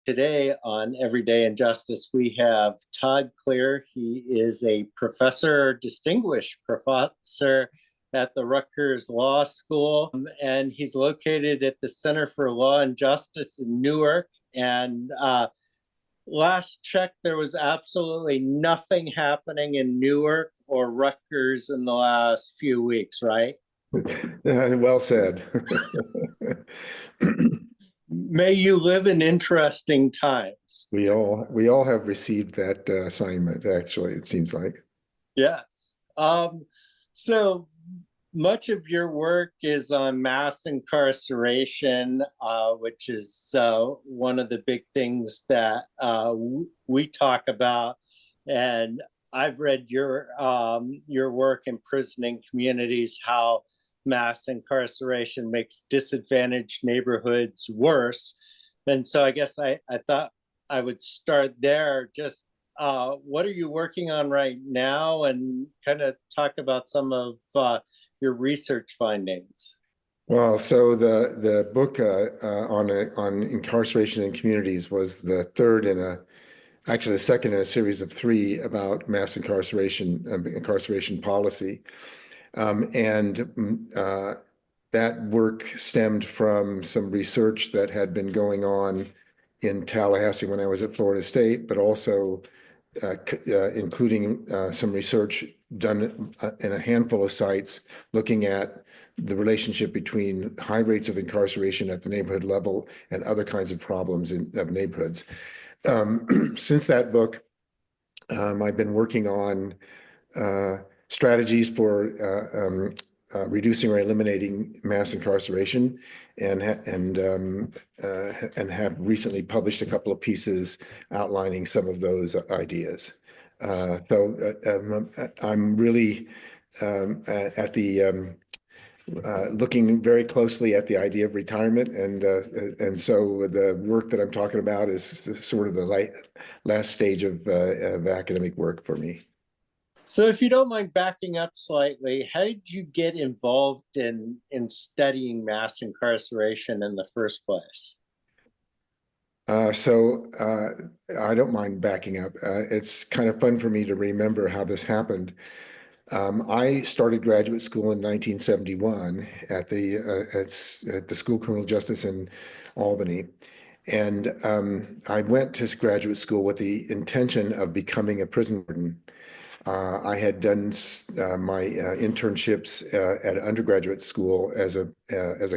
Today on Everyday Injustice, we have Todd Clear. He is a professor, distinguished professor at the Rutgers Law School, and he's located at the Center for Law and Justice in Newark. And last check, there was absolutely nothing happening in Newark or Rutgers in the last few weeks, right? Well said. May you live in interesting times. We all have received that assignment, actually, it seems like. Yes. So much of your work is on mass incarceration, which is one of the big things that we talk about. And I've read your work in Prison and Communities, how mass incarceration makes disadvantaged neighborhoods worse. And so I guess I thought I would start there. Just what are you working on right now, and kind of talk about some of your research findings? Well, so the book on incarceration and communities was the third actually the second in a series of three about mass incarceration policy. And that work stemmed from some research that had been going on in Tallahassee when I was at Florida State, but also including some research done in a handful of sites looking at the relationship between high rates of incarceration at the neighborhood level and other kinds of problems of neighborhoods. Since that book, I've been working on strategies for reducing or eliminating mass incarceration, and have recently published a couple of pieces outlining some of those ideas. I'm really at the looking very closely at the idea of retirement, and so the work that I'm talking about is sort of the last stage of academic work for me. So if you don't mind backing up slightly, how did you get involved in studying mass incarceration in the first place? I don't mind backing up. It's kind of fun for me to remember how this happened. I started graduate school in 1971 at the School of Criminal Justice in Albany. And I went to graduate school with the intention of becoming a prison warden. I had done my internships at undergraduate school as a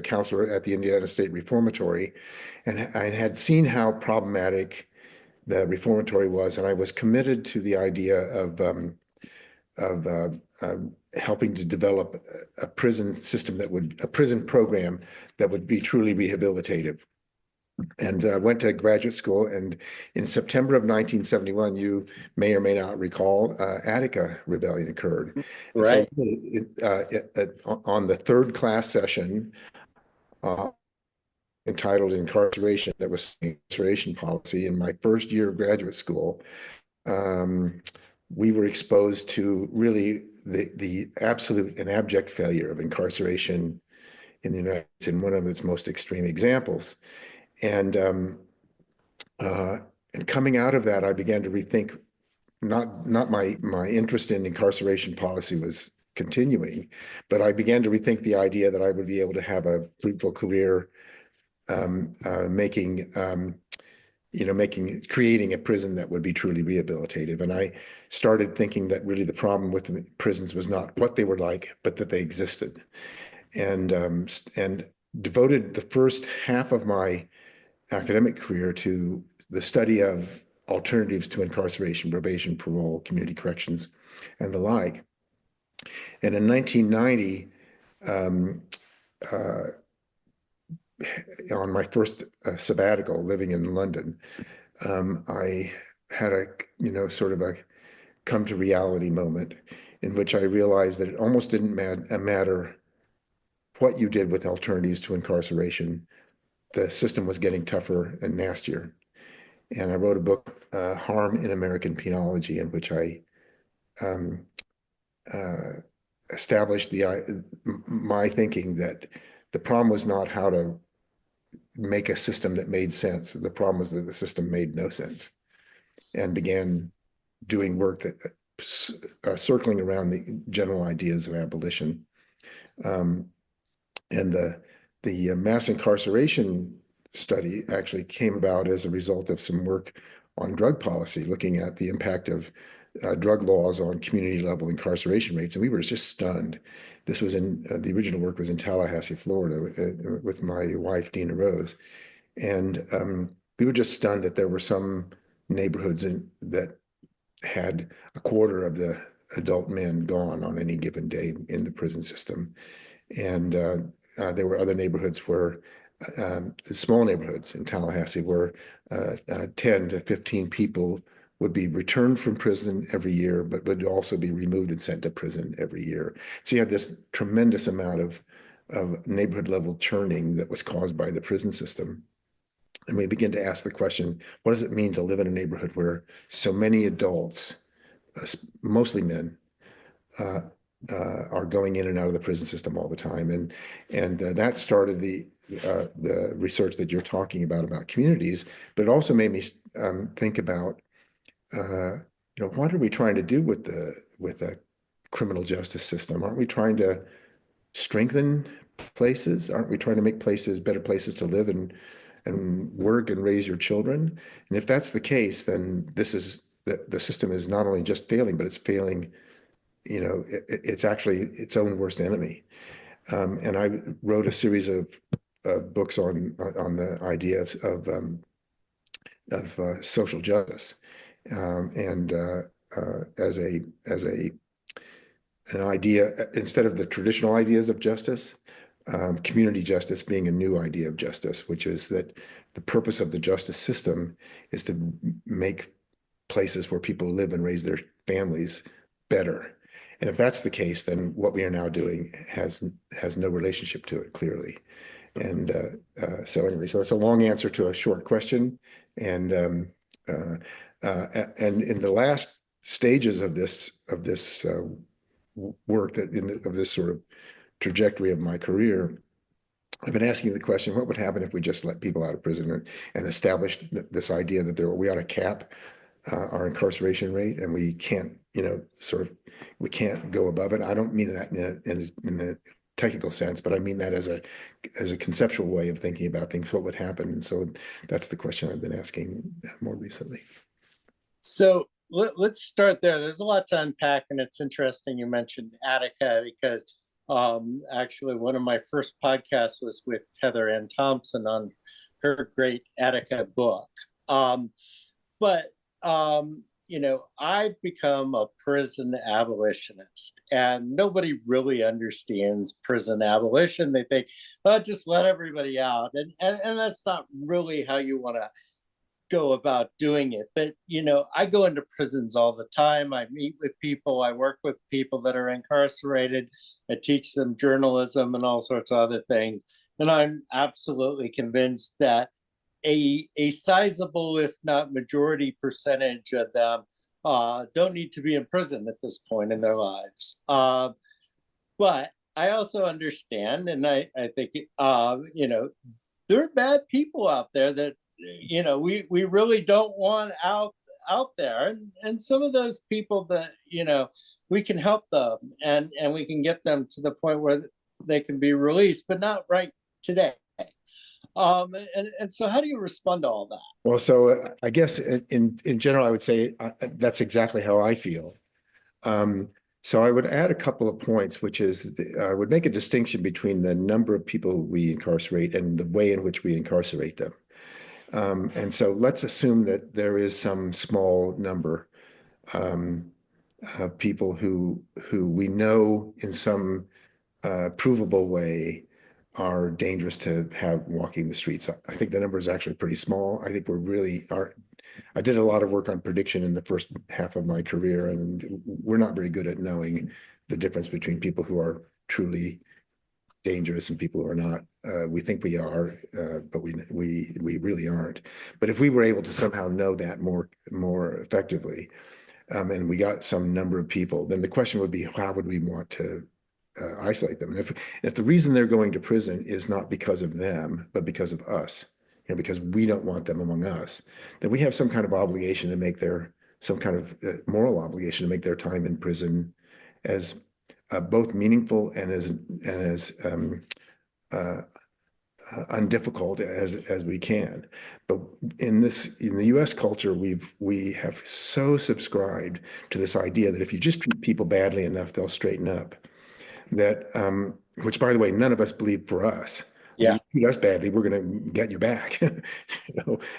counselor at the Indiana State Reformatory, and I had seen how problematic the reformatory was, and I was committed to the idea of helping to develop a prison system a prison program that would be truly rehabilitative. And went to graduate school, and in September of 1971, you may or may not recall, Attica Rebellion occurred. And so Right. on the third class session, uh, entitled Incarceration, that was incarceration policy in my first year of graduate school, um, we were exposed to really the absolute and abject failure of incarceration in the United States in one of its most extreme examples. And uh, and coming out of that, I began to rethink, not my interest in incarceration policy was continuing, but I began to rethink the idea that I would be able to have a fruitful career, creating a prison that would be truly rehabilitative. And I started thinking that really the problem with the prisons was not what they were like, but that they existed. And devoted the first half of my academic career to the study of alternatives to incarceration, probation, parole, community corrections, and the like. And in 1990, um, uh, on my first sabbatical living in London, I had sort of a come to reality moment in which I realized that it almost didn't matter what you did with alternatives to incarceration. The system was getting tougher and nastier. And I wrote a book, Harm in American Penology, in which I um, uh, established my thinking that the problem was not how to make a system that made sense. The problem was that the system made no sense, and began doing work that circling around the general ideas of abolition. Um, and the mass incarceration study actually came about as a result of some work on drug policy, looking at the impact of drug laws on community level incarceration rates. And we were just stunned. This was the original work was in Tallahassee, Florida, with my wife, Dina Rose. And we were just stunned that there were some neighborhoods that had a quarter of the adult men gone on any given day in the prison system. And there were other neighborhoods where, small neighborhoods in Tallahassee, where 10 to 15 people would be returned from prison every year, but would also be removed and sent to prison every year. So you had this tremendous amount of neighborhood level churning that was caused by the prison system. And we begin to ask the question, what does it mean to live in a neighborhood where so many adults, mostly men, are going in and out of the prison system all the time? And that started the research that you're talking about communities, but it also made me think about, what are we trying to do with the criminal justice system? Aren't we trying to strengthen places? Aren't we trying to make places better places to live and work and raise your children? And if that's the case, then the system is not only just failing, but it's failing. It's actually its own worst enemy. And I wrote a series of books on the idea of social justice, and as an idea, instead of the traditional ideas of justice, community justice being a new idea of justice, which is that the purpose of the justice system is to make places where people live and raise their families better. And if that's the case, then what we are now doing has no relationship to it, clearly. And so anyway, so it's a long answer to a short question. And in the last stages of this work, of this sort of trajectory of my career, I've been asking the question, what would happen if we just let people out of prison and established this idea that we ought to cap our incarceration rate, and we can't, we can't go above it. I don't mean that in a technical sense, but I mean that as a conceptual way of thinking about things, what would happen. And so that's the question I've been asking more recently. So let's start there. There's a lot to unpack, and it's interesting you mentioned Attica, because actually one of my first podcasts was with Heather Ann Thompson on her great Attica book. But I've become a prison abolitionist, and nobody really understands prison abolition. They think, well, just let everybody out. And that's not really how you want to go about doing it. But, I go into prisons all the time. I meet with people. I work with people that are incarcerated. I teach them journalism and all sorts of other things. And I'm absolutely convinced that a sizable, if not majority percentage of them don't need to be in prison at this point in their lives. But I also understand, and I think, there are bad people out there that, we really don't want out there. And some of those people that, we can help them and we can get them to the point where they can be released, but not right today. And so how do you respond to all that? Well, so I guess in general, I would say that's exactly how I feel. So I would add a couple of points, which is I would make a distinction between the number of people we incarcerate and the way in which we incarcerate them. And so let's assume that there is some small number of people who we know in some provable way are dangerous to have walking the streets. I think the number is actually pretty small. I think I did a lot of work on prediction in the first half of my career, and we're not very good at knowing the difference between people who are truly dangerous and people who are not. We think we are, but we really aren't. But if we were able to somehow know that more effectively, and we got some number of people, then the question would be, how would we want to isolate them? And if the reason they're going to prison is not because of them, but because of us, because we don't want them among us, then we have some kind of obligation to make some kind of moral obligation to make their time in prison as both meaningful and as uh, undifficult as we can. But in the U.S. culture, we have so subscribed to this idea that if you just treat people badly enough, they'll straighten up. That which, by the way, none of us believe for us. Although Yeah. you treat us badly, we're going to get you back.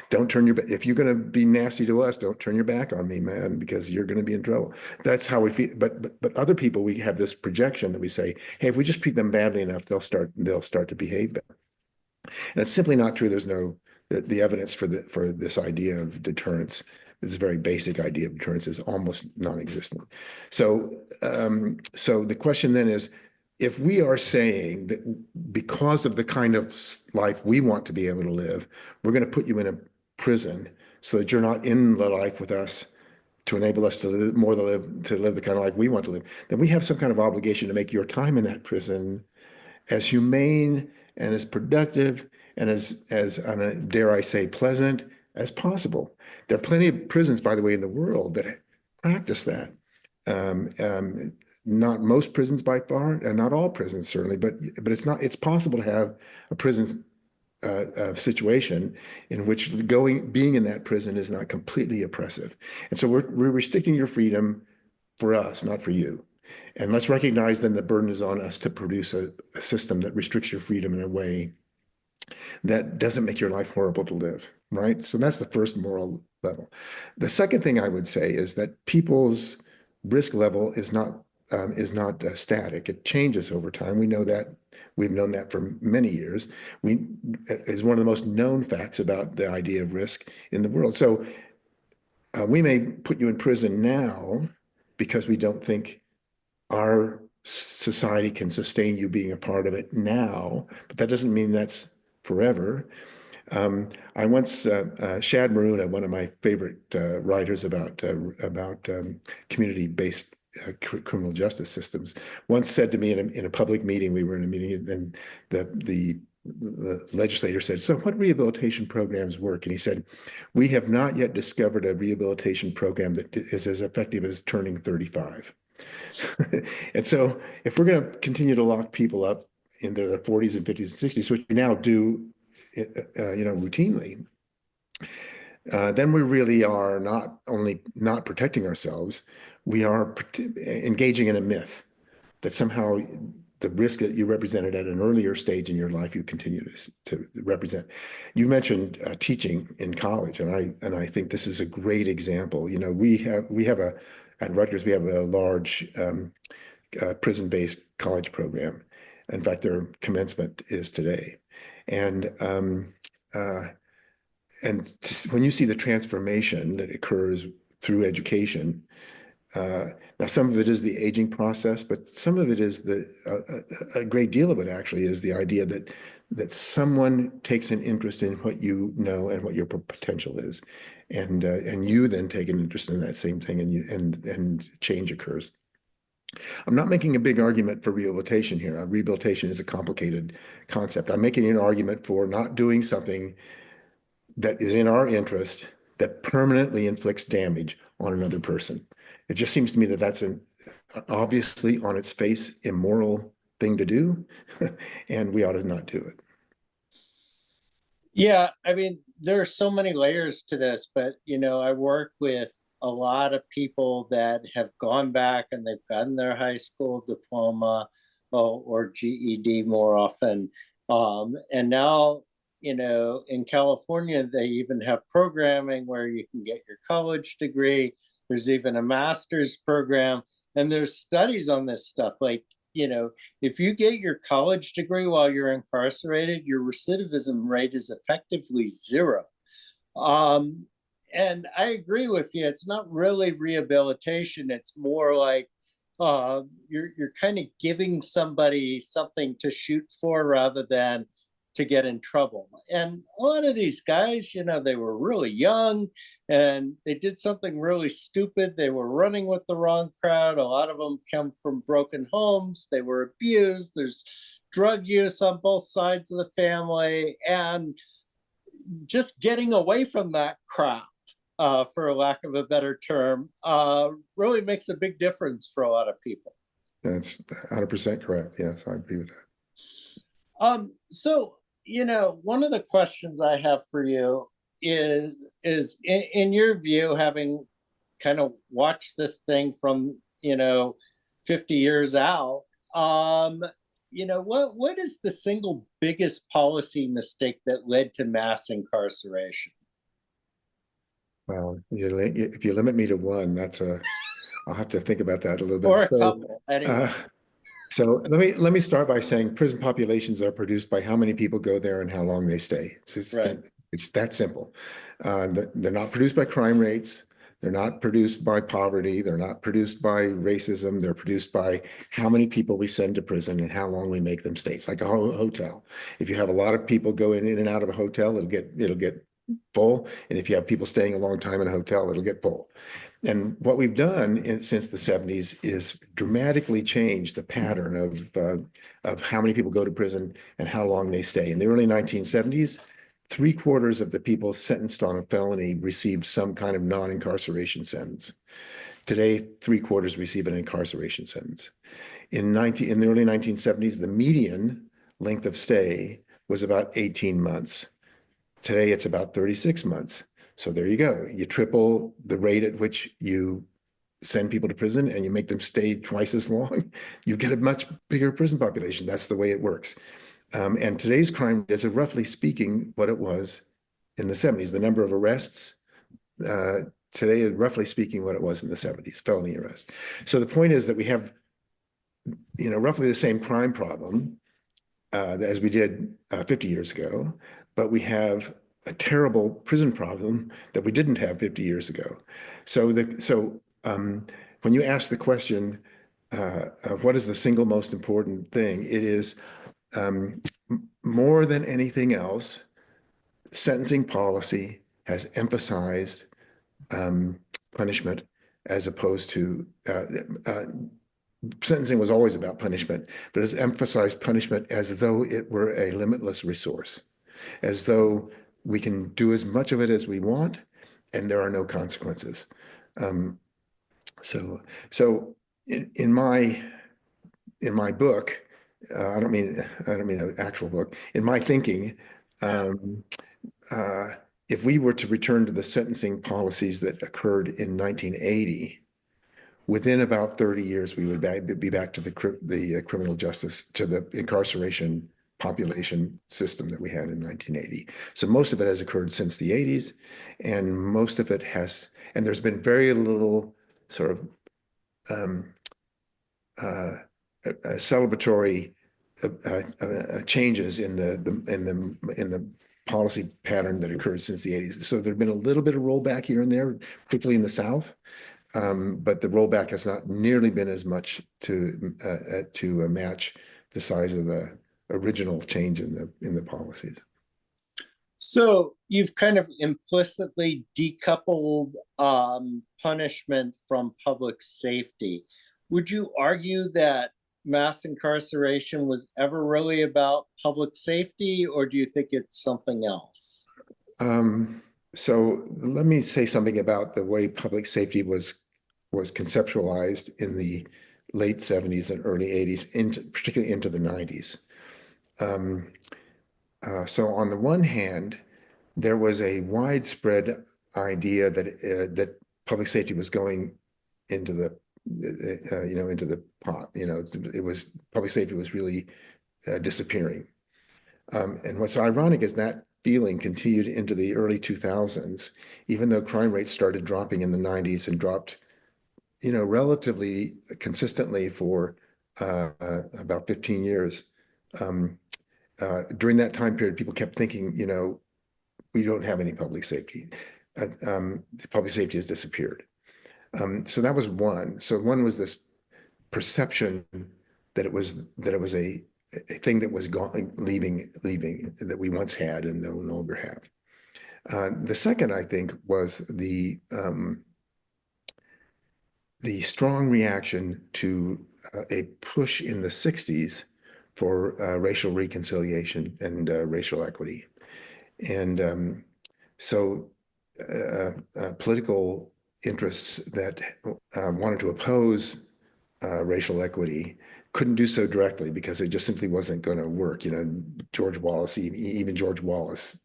Don't turn your back. If you're going to be nasty to us, don't turn your back on me, man, because you're going to be in trouble. That's how we feel. But other people, we have this projection that we say, hey, if we just treat them badly enough, they'll start to behave better. And it's simply not true. There's no the evidence for this idea of deterrence, this very basic idea of deterrence, is almost non-existent. So the question then is, if we are saying that because of the kind of life we want to be able to live, we're going to put you in a prison so that you're not in the life with us to enable us to live the kind of life we want to live, then we have some kind of obligation to make your time in that prison as humane and as productive and as dare I say, pleasant as possible. There are plenty of prisons, by the way, in the world that practice that. Um, um, Not most prisons by far, and not all prisons certainly, but it's possible to have a prison situation in which being in that prison is not completely oppressive. And so we're restricting your freedom for us, not for you. And let's recognize then the burden is on us to produce a system that restricts your freedom in a way that doesn't make your life horrible to live, right? So that's the first moral level. The second thing I would say is that people's risk level is not static. It changes over time. We know that. We've known that for many years. We is one of the most known facts about the idea of risk in the world. So we may put you in prison now because we don't think our society can sustain you being a part of it now, but that doesn't mean that's forever. I once, Shad Maruna, one of my favorite writers about community-based criminal justice systems, once said to me in a public meeting, we were in a meeting, and the legislator said, "So what rehabilitation programs work?" And he said, "We have not yet discovered a rehabilitation program that is as effective as turning 35." And so if we're going to continue to lock people up in their 40s and 50s and 60s, which we now do, routinely, then we really are not only not protecting ourselves, we are engaging in a myth that somehow the risk that you represented at an earlier stage in your life, you continue to represent. You mentioned teaching in college, and I think this is a great example. You know, at Rutgers, we have a large prison-based college program. In fact, their commencement is today. And uh, when you see the transformation that occurs through education, now some of it is the aging process, but some of it is a great deal of it actually is the idea that someone takes an interest in what you know and what your potential is, and you then take an interest in that same thing, and change occurs. I'm not making a big argument for rehabilitation here. Rehabilitation is a complicated concept. I'm making an argument for not doing something that is in our interest that permanently inflicts damage on another person. It just seems to me that that's an obviously on its face immoral thing to do, and we ought to not do it. Yeah, I mean, there are so many layers to this, but I work with a lot of people that have gone back and they've gotten their high school diploma or GED more often. And now, in California, they even have programming where you can get your college degree. There's even a master's program, and there's studies on this stuff. Like, if you get your college degree while you're incarcerated, your recidivism rate is effectively zero. Um, and I agree with you. It's not really rehabilitation. It's more like you're kind of giving somebody something to shoot for rather than to get in trouble. And a lot of these guys, they were really young and they did something really stupid. They were running with the wrong crowd. A lot of them come from broken homes. They were abused. There's drug use on both sides of the family. And just getting away from that crap, for a lack of a better term, really makes a big difference for a lot of people. That's 100% correct. Yes, I agree with that. So, one of the questions I have for you in your view, having kind of watched this thing from, 50 years out, what is the single biggest policy mistake that led to mass incarceration? Well, if you limit me to one, I'll have to think about that a little bit. Or a couple, Uh, anyway. so let me start by saying prison populations are produced by how many people go there and how long they stay. Right. It's that simple. They're not produced by crime rates. They're not produced by poverty. They're not produced by racism. They're produced by how many people we send to prison and how long we make them stay. It's like a hotel. If you have a lot of people going in and out of a hotel, it'll get full. And if you have people staying a long time in a hotel, it'll get full. And what we've done since the 70s is dramatically change the pattern of how many people go to prison and how long they stay. In the early 1970s, three-quarters of the people sentenced on a felony received some kind of non-incarceration sentence. Today, three-quarters receive an incarceration sentence. In the early 1970s, the median length of stay was about 18 months. Today, it's about 36 months. So there you go. You triple the rate at which you send people to prison and you make them stay twice as long. You get a much bigger prison population. That's the way it works. And today's crime is roughly speaking what it was in the 70s. The number of arrests today is roughly speaking what it was in the 70s, felony arrests. So the point is that we have, roughly the same crime problem as we did 50 years ago, but we have a terrible prison problem that we didn't have 50 years ago. So when you ask the question, what is the single most important thing? It is more than anything else, sentencing policy has emphasized punishment as opposed to sentencing was always about punishment, but has emphasized punishment as though it were a limitless resource, as though we can do as much of it as we want and there are no consequences. So in my book, I don't mean an actual book. In my thinking, if we were to return to the sentencing policies that occurred in 1980, within about 30 years, we would be back to the criminal justice, to the incarceration population system that we had in 1980. So most of it has occurred since the 80s, and most of it has, and there's been very little sort of celebratory changes in the policy pattern that occurred since the 80s. So there's been a little bit of rollback here and there, particularly in the South, but the rollback has not nearly been as much to match the size of the original change in the policies. So you've kind of implicitly decoupled punishment from public safety. Would you argue that mass incarceration was ever really about public safety, or do you think it's something else? So let me say something about the way public safety was conceptualized in the late 70s and early 80s, particularly into the 90s. So on the one hand, there was a widespread idea that public safety was going into the into the pot. It was public safety was really disappearing. And what's ironic is that feeling continued into the early 2000s, even though crime rates started dropping in the 90s and dropped, relatively consistently for about 15 years. During that time period, people kept thinking, we don't have any public safety. Public safety has disappeared. So that was one. So one was this perception that it was a thing that was gone, leaving that we once had and no longer have. The second, I think, was the strong reaction to a push in the 60s for racial reconciliation and racial equity. And so political interests that wanted to oppose racial equity couldn't do so directly because it just simply wasn't going to work. You know, George Wallace, even George Wallace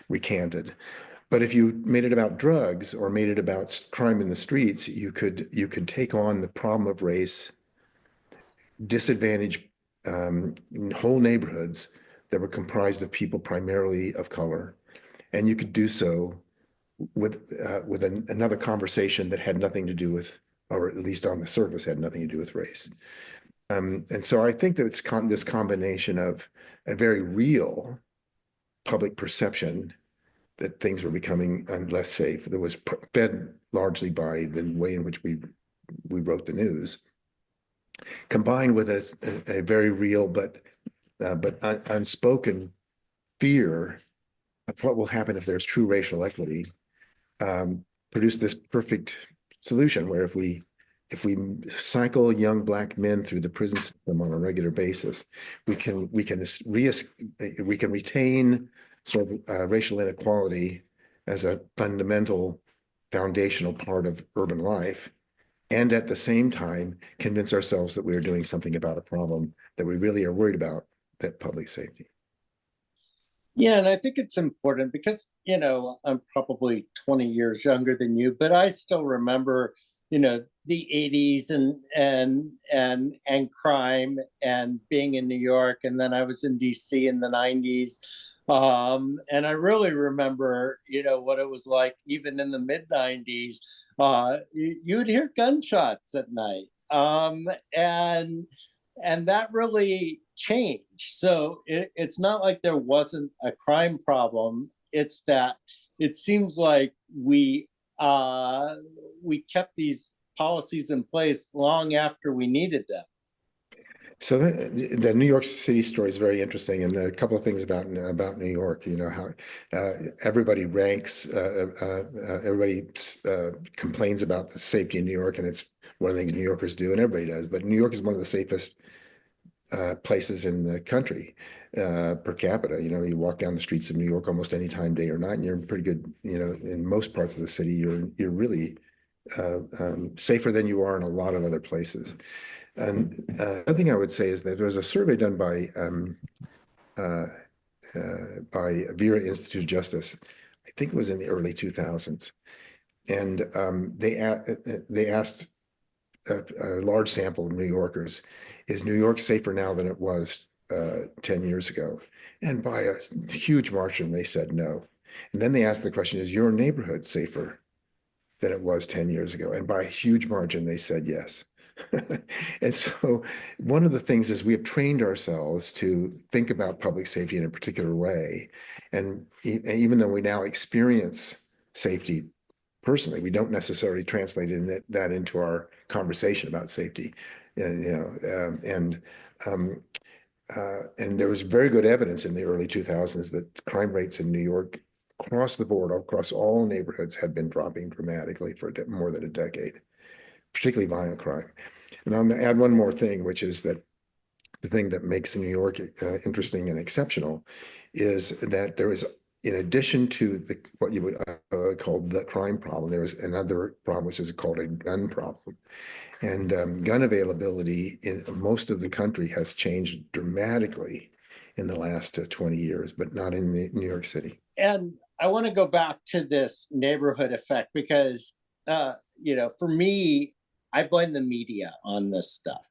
recanted. But if you made it about drugs or made it about crime in the streets, you could take on the problem of race, disadvantage whole neighborhoods that were comprised of people primarily of color, and you could do so with another conversation that had nothing to do with, or at least on the surface, had nothing to do with race. And so I think that it's this combination of a very real public perception that things were becoming less safe, that was fed largely by the way in which we wrote the news, combined with a very real but unspoken fear of what will happen if there's true racial equity, produce this perfect solution where if we cycle young Black men through the prison system on a regular basis, we can retain sort of racial inequality as a fundamental foundational part of urban life, and at the same time convince ourselves that we are doing something about a problem that we really are worried about, that public safety. Yeah, and I think it's important because, I'm probably 20 years younger than you, but I still remember, the 80s and crime and being in New York, and then I was in DC in the 90s. And I really remember, what it was like even in the mid 90s. You would hear gunshots at night. And that really changed. So it's not like there wasn't a crime problem. It's that it seems like we kept these policies in place long after we needed them. So the New York City story is very interesting, and there are a couple of things about New York. You know how everybody ranks, everybody complains about the safety in New York, and it's one of the things New Yorkers do, and everybody does. But New York is one of the safest places in the country per capita. You know, you walk down the streets of New York almost any time, day or night, and you're pretty good. You know, in most parts of the city, you're really safer than you are in a lot of other places. And another thing I would say is that there was a survey done uh, by Vera Institute of Justice. I think it was in the early 2000s, and they asked a large sample of New Yorkers, is New York safer now than it was 10 years ago? And by a huge margin, they said no. And then they asked the question, is your neighborhood safer than it was 10 years ago? And by a huge margin, they said yes. And so one of the things is we have trained ourselves to think about public safety in a particular way. And even though we now experience safety personally, we don't necessarily translate that into our conversation about safety. And, and there was very good evidence in the early 2000s that crime rates in New York across the board, across all neighborhoods, had been dropping dramatically for more than a decade, particularly violent crime. And I'll add one more thing, which is that the thing that makes New York interesting and exceptional is that there is, in addition to what you would call the crime problem, there is another problem, which is called a gun problem. And gun availability in most of the country has changed dramatically in the last 20 years, but not in New York City. And I want to go back to this neighborhood effect because, for me, I blame the media on this stuff.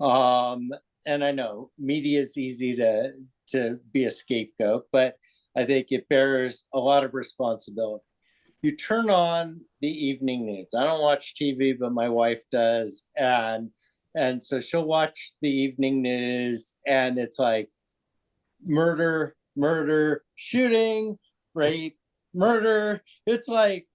And I know media is easy to be a scapegoat, but I think it bears a lot of responsibility. You turn on the evening news. I don't watch TV, but my wife does, and so she'll watch the evening news, and it's like murder, murder, shooting, rape, murder. It's like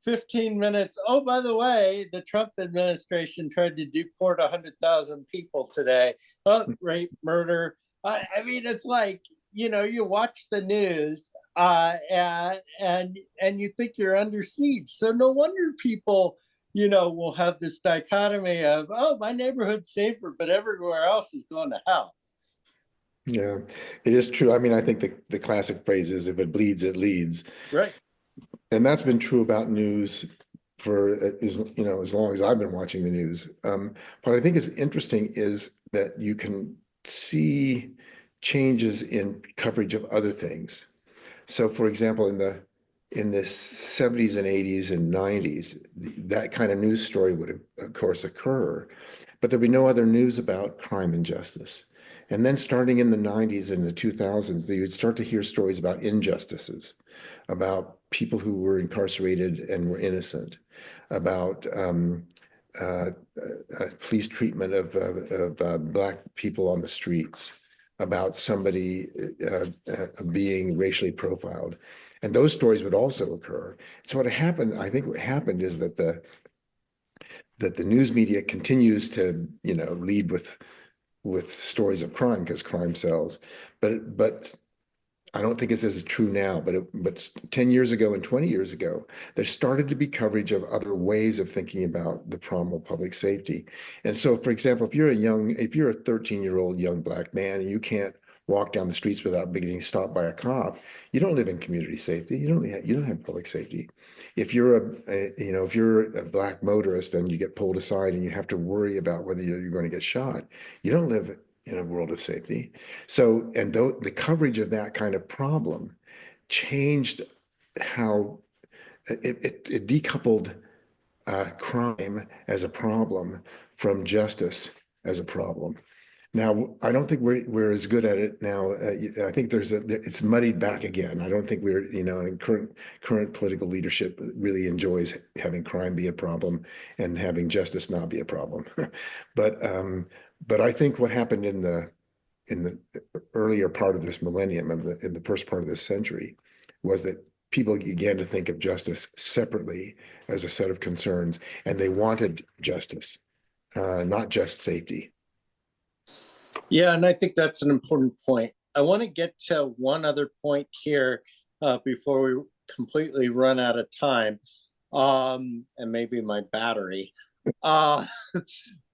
15 minutes. Oh, by the way, the Trump administration tried to deport 100,000 people today. Oh, rape, murder. I mean, it's like, you watch the news and you think you're under siege. So no wonder people, will have this dichotomy of, oh, my neighborhood's safer, but everywhere else is going to hell. Yeah, it is true. I mean, I think the classic phrase is if it bleeds, it leads. Right. And that's been true about news for as long as I've been watching the news. What I think is interesting is that you can see changes in coverage of other things. So, for example, in the 70s and 80s and 90s, that kind of news story would, of course, occur, but there'd be no other news about crime and justice. And then starting in the 90s and the 2000s, you would start to hear stories about injustices, about people who were incarcerated and were innocent, about uh, police treatment of Black people on the streets, about somebody being racially profiled. And those stories would also occur. So what happened, I think what happened is that the news media continues to, lead with stories of crime because crime sells. But I don't think it's as true now, but 10 years ago and 20 years ago, there started to be coverage of other ways of thinking about the problem of public safety. And so, for example, if you're a 13-year-old young Black man and you can't walk down the streets without getting stopped by a cop, you don't live in community safety. You don't have public safety. If you're a Black motorist and you get pulled aside and you have to worry about whether you're going to get shot, you don't live in a world of safety. So, and the coverage of that kind of problem changed how it decoupled crime as a problem from justice as a problem. Now, I don't think we're as good at it now. I think it's muddied back again. I don't think and current political leadership really enjoys having crime be a problem and having justice not be a problem. But but I think what happened in the earlier part of this millennium, in the first part of this century, was that people began to think of justice separately as a set of concerns, and they wanted justice, not just safety. Yeah, and I think that's an important point. I want to get to one other point here before we completely run out of time, and maybe my battery. Uh,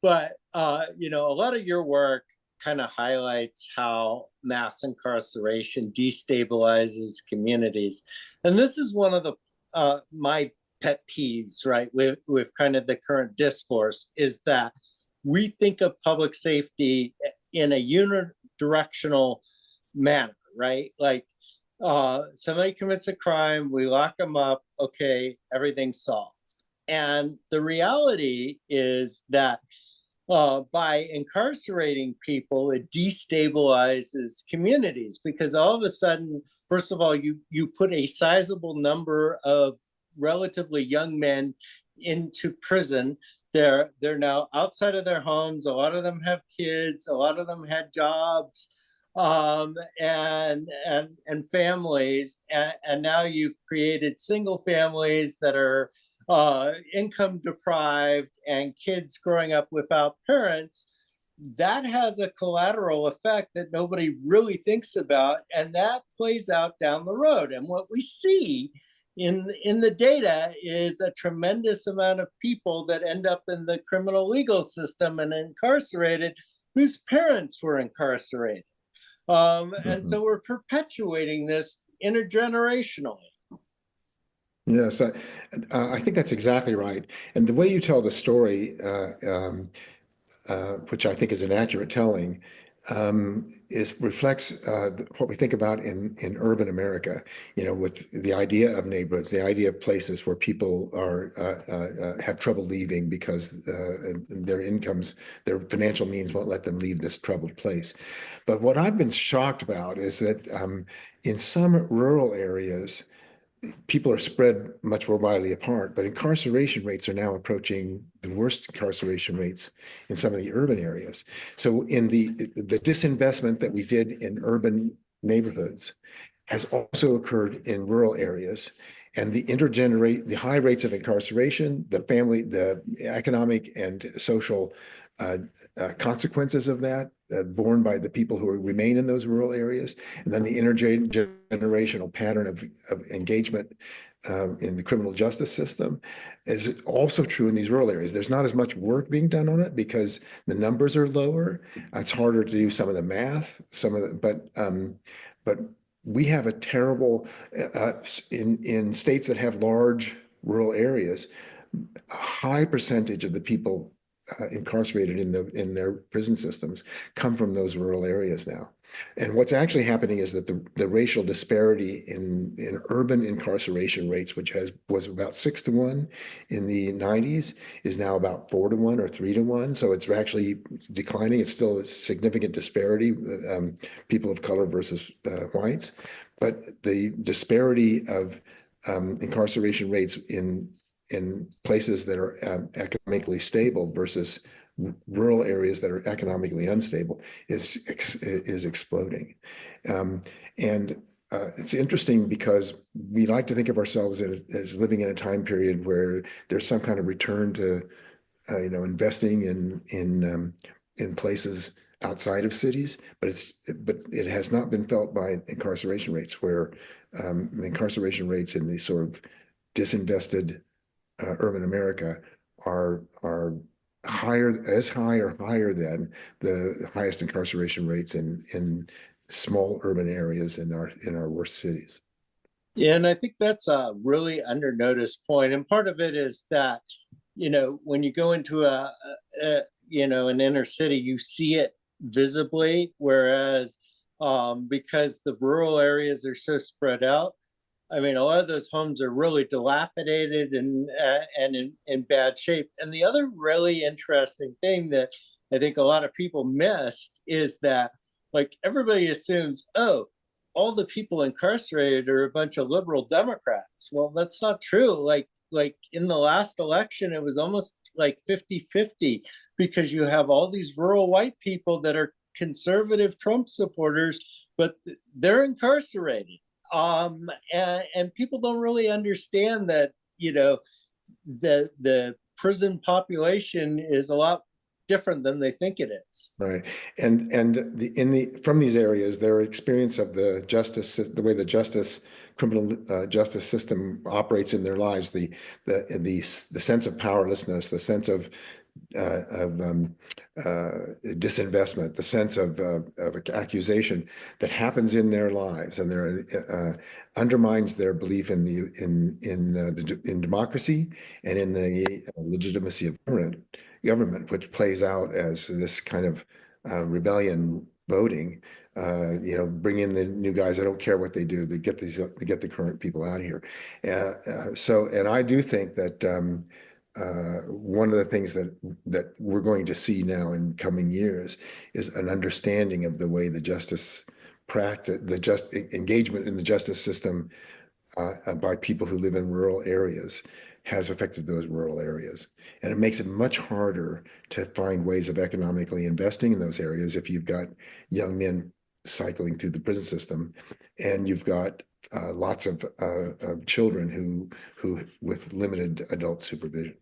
but a lot of your work kind of highlights how mass incarceration destabilizes communities, and this is one of the my pet peeves, right? With kind of the current discourse is that we think of public safety in a unidirectional manner, right? Like somebody commits a crime, we lock them up, okay, everything's solved. And the reality is that by incarcerating people, it destabilizes communities because all of a sudden, first of all, you put a sizable number of relatively young men into prison. They're now outside of their homes. A lot of them have kids. A lot of them had jobs, and families. And now you've created single families that are income deprived and kids growing up without parents. That has a collateral effect that nobody really thinks about, and that plays out down the road. And what we see in the data is a tremendous amount of people that end up in the criminal legal system and incarcerated whose parents were incarcerated. And Mhm. so we're perpetuating this intergenerationally. Yes, I think that's exactly right. And the way you tell the story, which I think is an accurate telling, is reflects what we think about in urban America. With the idea of neighborhoods, the idea of places where people have trouble leaving because their financial means won't let them leave this troubled place. But what I've been shocked about is that in some rural areas, people are spread much more widely apart, but incarceration rates are now approaching the worst incarceration rates in some of the urban areas. So in the disinvestment that we did in urban neighborhoods has also occurred in rural areas. And the high rates of incarceration, the economic and social uh, consequences of that borne by the people who remain in those rural areas, and then the intergenerational pattern of engagement in the criminal justice system is also true in these rural areas. There's not as much work being done on it because the numbers are lower. It's harder to do some of the math, but we have a terrible in states that have large rural areas. A high percentage of the people incarcerated in their prison systems come from those rural areas now. And what's actually happening is that the racial disparity in urban incarceration rates, which was about 6-1 in the 90s, is now about 4-1 or 3-1. So it's actually declining. It's still a significant disparity, people of color versus whites. But the disparity of incarceration rates in places that are economically stable versus rural areas that are economically unstable is exploding. And it's interesting because we like to think of ourselves as living in a time period where there's some kind of return to investing in places outside of cities, but it has not been felt by incarceration rates, where incarceration rates in these sort of disinvested urban America are higher, as high or higher than the highest incarceration rates in small urban areas in our worst cities. Yeah, and I think that's a really under noticed point. And part of it is that, when you go into an inner city, you see it visibly, whereas because the rural areas are so spread out, I mean, a lot of those homes are really dilapidated and in bad shape. And the other really interesting thing that I think a lot of people missed is that, like, everybody assumes, oh, all the people incarcerated are a bunch of liberal Democrats. Well, that's not true. Like in the last election, it was almost like 50-50, because you have all these rural white people that are conservative Trump supporters, but they're incarcerated. And people don't really understand that, the prison population is a lot different than they think it is. Right. And from these areas, their experience of the way the criminal justice system operates in their lives, the sense of powerlessness, the sense of disinvestment, the sense of accusation that happens in their lives, and undermines their belief in democracy and in the legitimacy of government, which plays out as this kind of rebellion voting. Bring in the new guys. I don't care what they do. They get the current people out of here. And I do think that one of the things that we're going to see now in coming years is an understanding of the way the justice practice, engagement in the justice system by people who live in rural areas has affected those rural areas. And it makes it much harder to find ways of economically investing in those areas if you've got young men cycling through the prison system, and you've got lots of children who with limited adult supervision.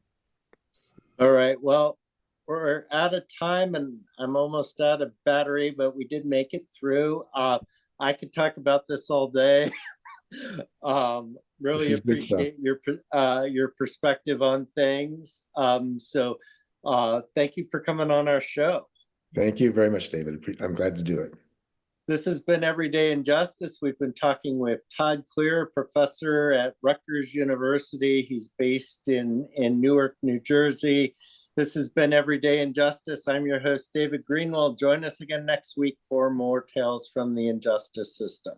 All right. Well, we're out of time and I'm almost out of battery, but we did make it through. I could talk about this all day. Really This is good stuff. appreciate your perspective on things. So thank you for coming on our show. Thank you very much, David. I'm glad to do it. This has been Everyday Injustice. We've been talking with Todd Clear, professor at Rutgers University. He's based in Newark, New Jersey. This has been Everyday Injustice. I'm your host, David Greenwald. Join us again next week for more tales from the injustice system.